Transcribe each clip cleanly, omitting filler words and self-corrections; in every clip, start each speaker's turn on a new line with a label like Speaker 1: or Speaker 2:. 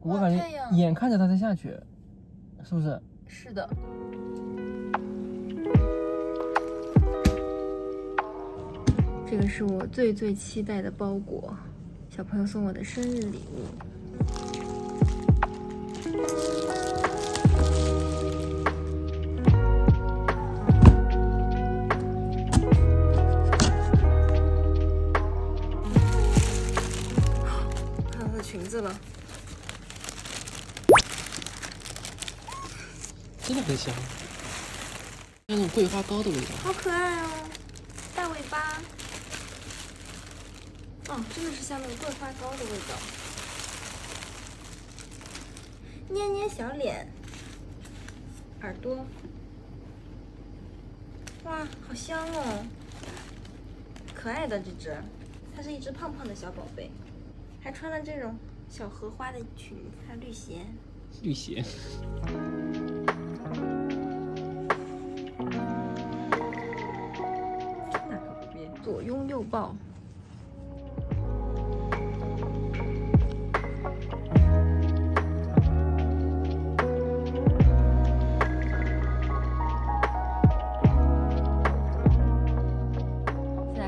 Speaker 1: 我感觉眼看着它才下去，是不是？
Speaker 2: 是的。这个是我最期待的包裹，小朋友送我的生日礼物。看到她的裙子了，
Speaker 1: 真的很香，那种桂花糕的味道。
Speaker 2: 好可爱哦，大尾巴。真的是像那个桂花糕的味道。捏捏小脸，耳朵，哇，好香哦！可爱的这只，它是一只胖胖的小宝贝，还穿了这种小荷花的裙子，还有绿鞋。
Speaker 1: 绿鞋。
Speaker 2: 哪个不变？左拥右抱。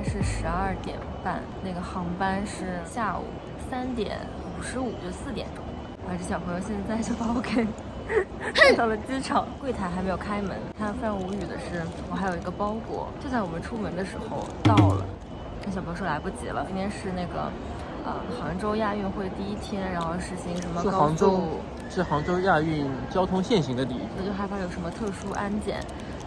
Speaker 2: 是12点半，那个航班是下午3点55，就4点钟。而这小朋友现在就把我给带到了机场，柜台还没有开门。他非常无语的是，我还有一个包裹，就在我们出门的时候到了。跟小朋友说来不及了，今天是那个杭州亚运会第1天，然后实行什么高速，
Speaker 1: 是杭州亚运交通限行的第1天，
Speaker 2: 我就害怕有什么特殊安检。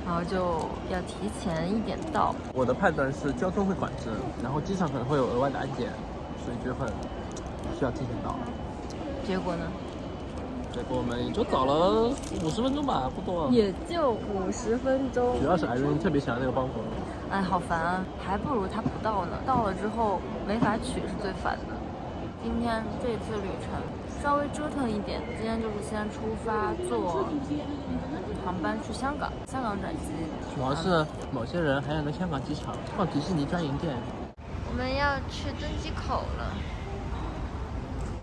Speaker 2: 然后就要提前1点到。
Speaker 1: 我的判断是交通会管制，然后机场可能会有额外的安检，所以就很需要提前到。
Speaker 2: 结果呢？
Speaker 1: 结果我们也就早了50分钟吧，不多。
Speaker 2: 也就50分钟。
Speaker 1: 主要是艾瑞特别想要那个包裹。
Speaker 2: 哎，好烦啊！还不如他不到呢。到了之后没法取是最烦的。今天这次旅程稍微折腾一点，今天就是先出发坐航班去香港转机。
Speaker 1: 主要是某些人还想在香港机场逛迪士尼专营店。
Speaker 2: 我们要去登机口了，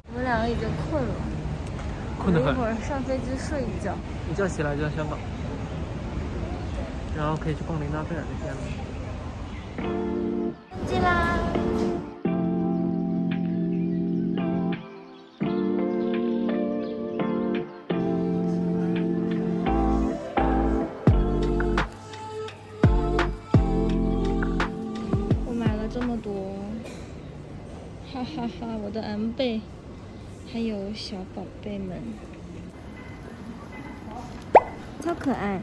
Speaker 2: 我们2个已经困了，
Speaker 1: 困得很。
Speaker 2: 一会儿上飞机睡一觉，
Speaker 1: 一觉起来就在香港，然后可以去逛琳娜贝尔那边了。
Speaker 2: 登机啦！哈哈哈，我的M贝，还有小宝贝们，超可爱。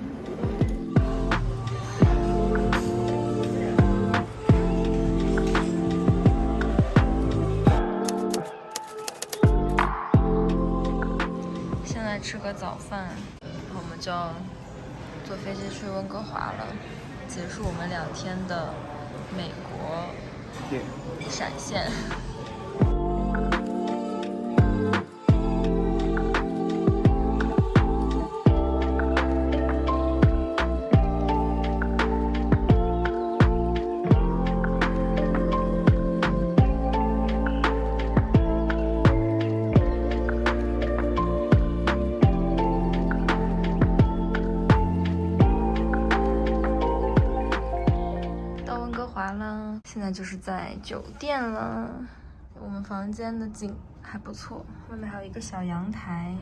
Speaker 2: 现在吃个早饭，然后我们就要坐飞机去温哥华了，结束我们2天的美国闪现。现在就是在酒店了，我们房间的景还不错，外面还有一个小阳台。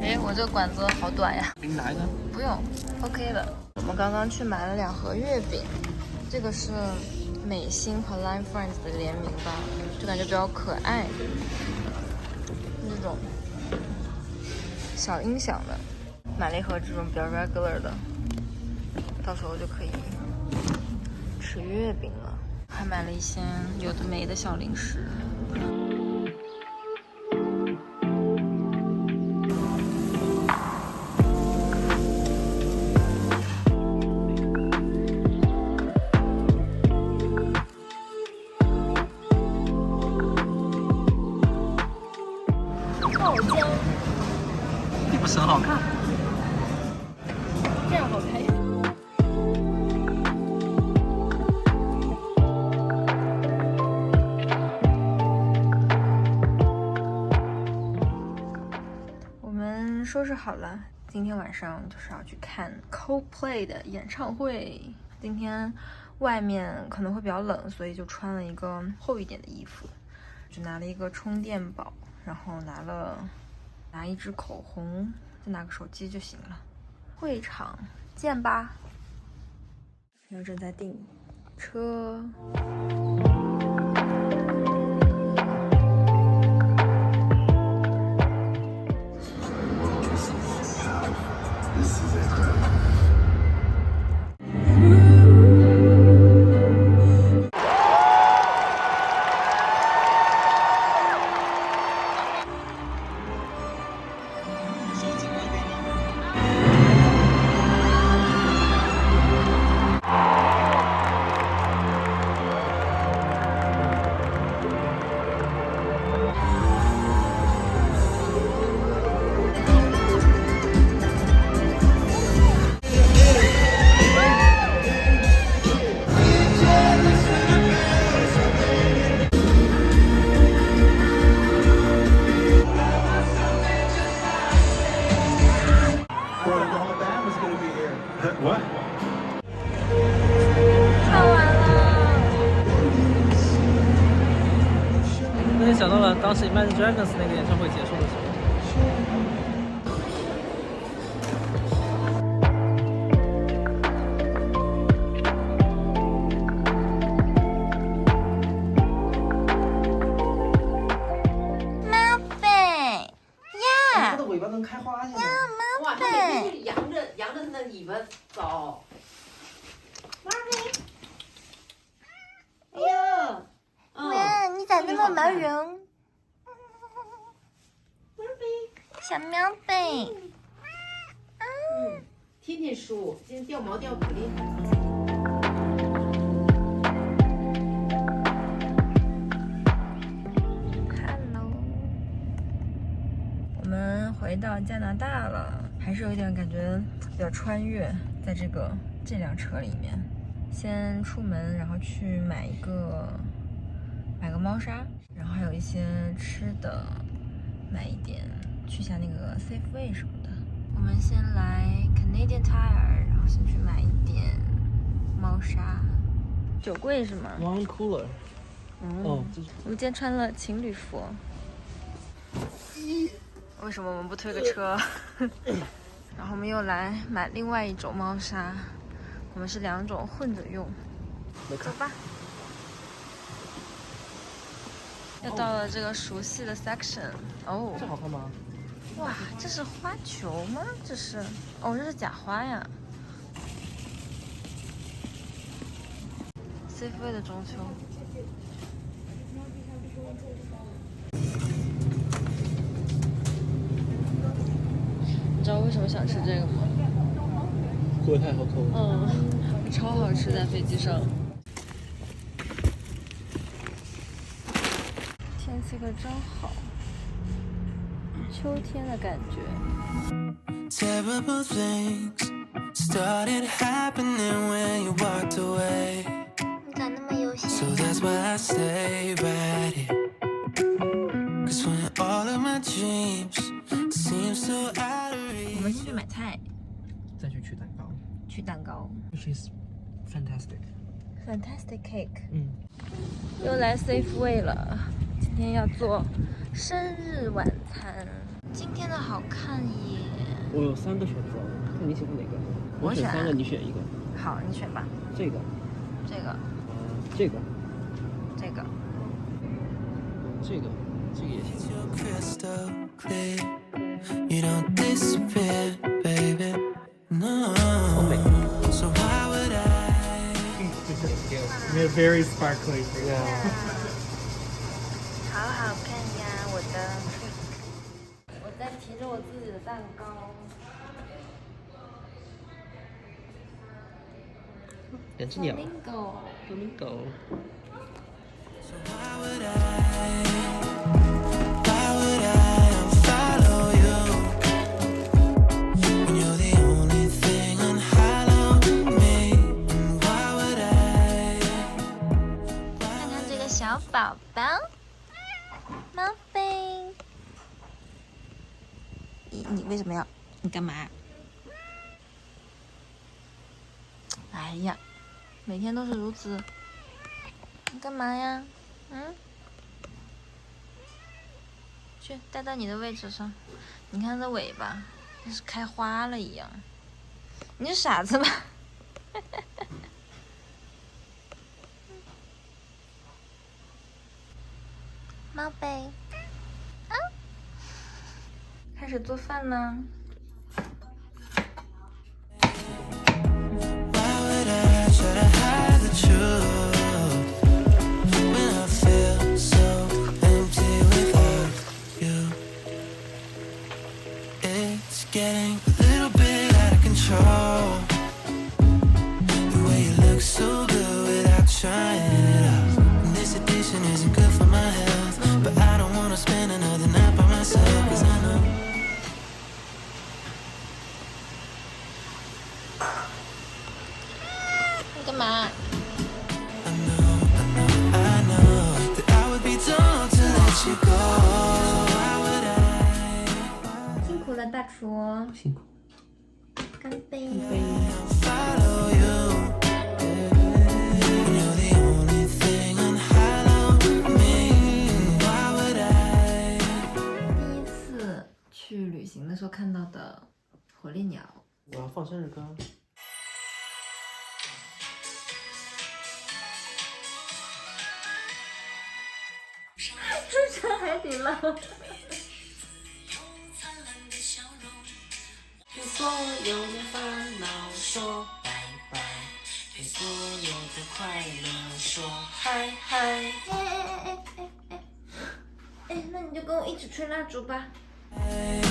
Speaker 2: 哎，我这个管子好短呀！
Speaker 1: 给你拿一个？
Speaker 2: 不用 ，OK 的。我们刚刚去买了2盒月饼，这个是美心和 Line Friends 的联名吧，就感觉比较可爱，那种小音响的。买了1盒这种比较 regular 的。到时候就可以吃月饼了，还买了一些有的没的小零食。爆浆，
Speaker 1: 并不是很好看，
Speaker 2: 这样好看。收拾好了，今天晚上就是要去看 Coldplay 的演唱会。今天外面可能会比较冷，所以就穿了一个厚一点的衣服，就拿了一个充电宝，然后拿一支口红，再拿个手机就行了。会场见吧。然后正在订车。
Speaker 3: What?
Speaker 2: 看完了。
Speaker 1: 那就想到了当时 Imagine Dragons 那个演唱会结束的时候。
Speaker 2: 猫贝呀！
Speaker 1: 它的尾巴能开花现在。
Speaker 4: 哇，它每天就扬着它的尾巴走。妈咪，哎呀，
Speaker 2: 哇，你咋那么毛绒？
Speaker 4: 妈咪，
Speaker 2: 小喵贝。
Speaker 4: 天天梳，今天掉毛掉可厉害。
Speaker 2: Hello， 我们回到加拿大了，还是有点感觉比较穿越，在这辆车里面，先出门，然后去买个猫砂，然后还有一些吃的，买一点，去下那个 Safeway 什么的。我们先来 Canadian Tire， 然后先去买一点猫砂，酒柜是吗？
Speaker 1: Wine cooler。哦，这是
Speaker 2: 我们今天穿了情侣服。为什么我们不推个车？然后我们又来买另外一种猫砂，我们是2种混着用。走吧。又到了这个熟悉的 section。哦，
Speaker 1: 这好看吗？
Speaker 2: 哇，这是花球吗？这是，哦，这是假花呀。Safeway 的中秋。你知道为什么想吃这个吗？
Speaker 1: 锅太好抠了。
Speaker 2: 超好吃，在飞机上。天气可真好，秋天的感觉。
Speaker 5: Terrible things started happening when you walked away.
Speaker 2: 你咋那么悠闲
Speaker 5: So that's why I stay right here. 'Cause when all of my dreams seem so out of
Speaker 2: 我们
Speaker 5: reach.
Speaker 2: 去买菜，
Speaker 1: 再去取蛋糕
Speaker 2: 取蛋糕。
Speaker 1: ，which is fantastic。
Speaker 2: Fantastic cake。
Speaker 1: 嗯，
Speaker 2: 又来 Safeway 了，今天要做生日晚餐。今天的好看耶。
Speaker 1: 我有3个选择，看你喜欢哪个。
Speaker 2: 我选
Speaker 1: 3个，你选一个。
Speaker 2: 好，你选吧。
Speaker 1: 这个，
Speaker 2: 这个，
Speaker 1: 这个，
Speaker 2: 这个。
Speaker 1: 这个也行。
Speaker 5: You're crystal clear. You don't disappear, baby. No.
Speaker 1: 好美。
Speaker 5: So why would I?
Speaker 3: They're very sparkly.
Speaker 1: Yeah.
Speaker 2: 好好看呀，我的 cake。我在提着我自己的蛋糕。
Speaker 1: 2只鸟。
Speaker 2: Flamingo。
Speaker 1: Flamingo。
Speaker 5: So why would I? Why would I follow you when you're the only thing on hollow me? And why would I?
Speaker 2: 看看这个小宝宝，猫飞，你为什么要？你干嘛？哎呀，每天都是如此。你干嘛呀？去待到你的位置上。你看这尾巴，像是开花了一样。你是傻子吗？猫贝，开始做饭呢。
Speaker 5: Getting a little bit out of control. The way you look so good without trying it out. And this addiction isn't good for my health, but I don't wanna spend another night by myself, 'cause I know.
Speaker 2: 你干嘛？
Speaker 5: I know that I would be dumb to let you go. Why would I?
Speaker 2: 辛苦了，大厨。
Speaker 1: 辛苦。
Speaker 2: 干杯。
Speaker 5: Follow you. You're the only thing on high on me. Why would I?
Speaker 2: 第一次去旅行的时候看到的火烈鸟。
Speaker 1: 我要放生日歌。
Speaker 2: 出成海底捞。
Speaker 4: 对所有的烦恼说拜拜，对所有的快乐说嗨嗨。
Speaker 2: 哎，那你就跟我一起吹蜡烛吧。
Speaker 5: Why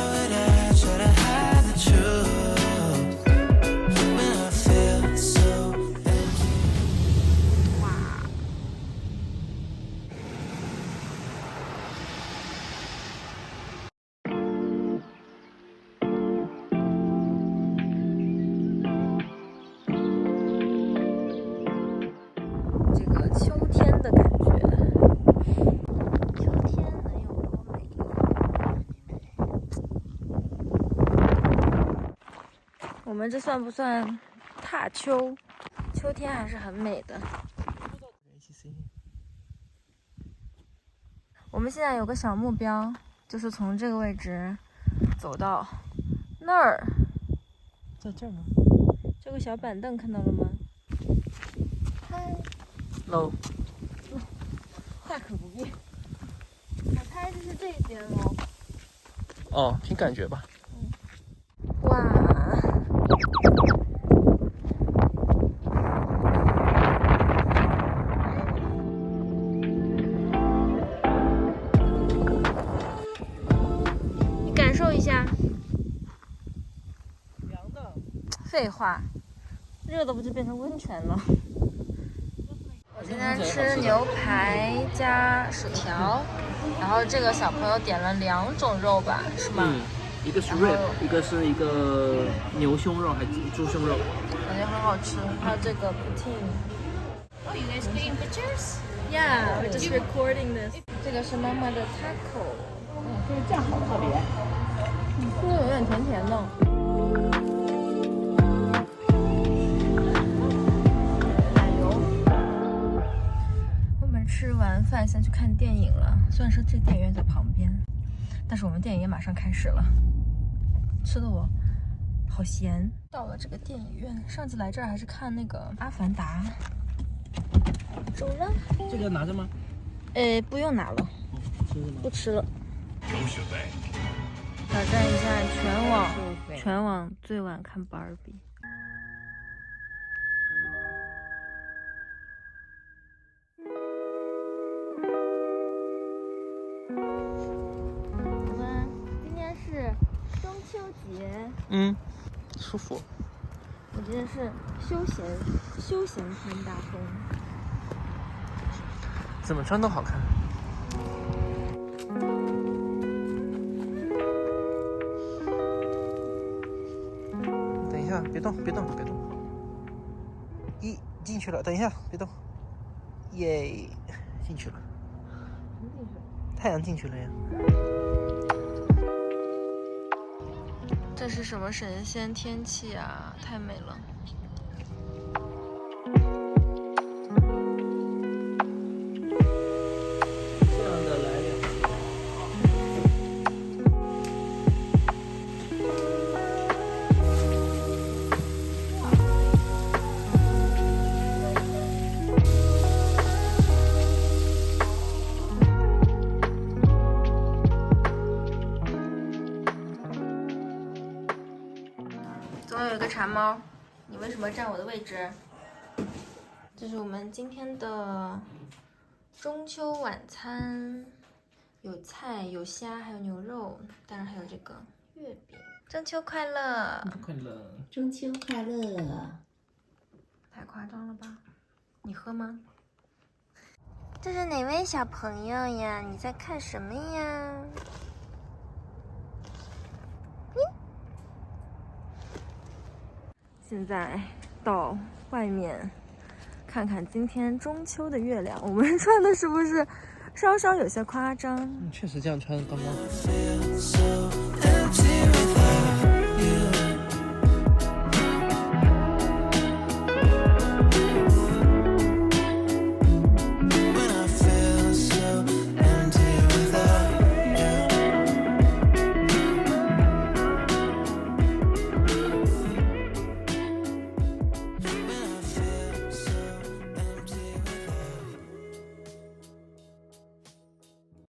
Speaker 5: would I try to hide the truth when I feel so empty?
Speaker 2: 这个秋天的感觉，秋天能有多美？我们这算不算踏秋？秋天还是很美的。我们现在有个小目标，就是从这个位置走到那儿。
Speaker 1: 在这儿吗？
Speaker 2: 这个小板凳看到了吗？嗨。
Speaker 1: 喽。
Speaker 2: 大可不必。我猜就是这边喽。
Speaker 1: 哦，凭感觉吧。
Speaker 2: 哇！你感受一下。
Speaker 1: 凉的。
Speaker 2: 废话，热的不就变成温泉了？ 我今天吃牛排加薯条，然后这个小朋友点了2种肉吧，是吗？
Speaker 1: 一个是 rib， 一个是一个牛胸肉还是猪胸肉，
Speaker 2: 感觉很好吃。还有这个 poutine。Oh,
Speaker 6: you guys taking pictures?
Speaker 2: Yeah, we're just recording this. 这个是妈妈的 taco。
Speaker 4: 这个酱好特别。
Speaker 2: 这个有点甜甜的。 吃完饭先去看电影了，虽然说这电影院在旁边，但是我们电影院马上开始了，吃的我好咸。到了这个电影院，上次来这儿还是看那个《阿凡达》。走了。
Speaker 1: 这个拿着吗？
Speaker 2: 不用拿了，不吃了。挑战一下全网最晚看芭比。
Speaker 1: 舒服。
Speaker 2: 我今天是休闲穿搭风，
Speaker 1: 怎么穿都好看。等一下，别动，别动，别动。进去了，等一下，别动。耶，进去了。太阳进去了呀。
Speaker 2: 这是什么神仙天气啊？太美了。
Speaker 1: 这样的来2个。
Speaker 2: 总有一个馋猫，你为什么占我的位置？这是我们今天的中秋晚餐，有菜、有虾，还有牛肉，当然还有这个月饼。中秋快乐！
Speaker 1: 快乐！
Speaker 7: 中秋快乐！
Speaker 2: 太夸张了吧？你喝吗？这是哪位小朋友呀？你在看什么呀？现在到外面看看今天中秋的月亮，我们穿的是不是稍稍有些夸张？
Speaker 1: 确实这样穿刚刚好。
Speaker 5: Feel so empty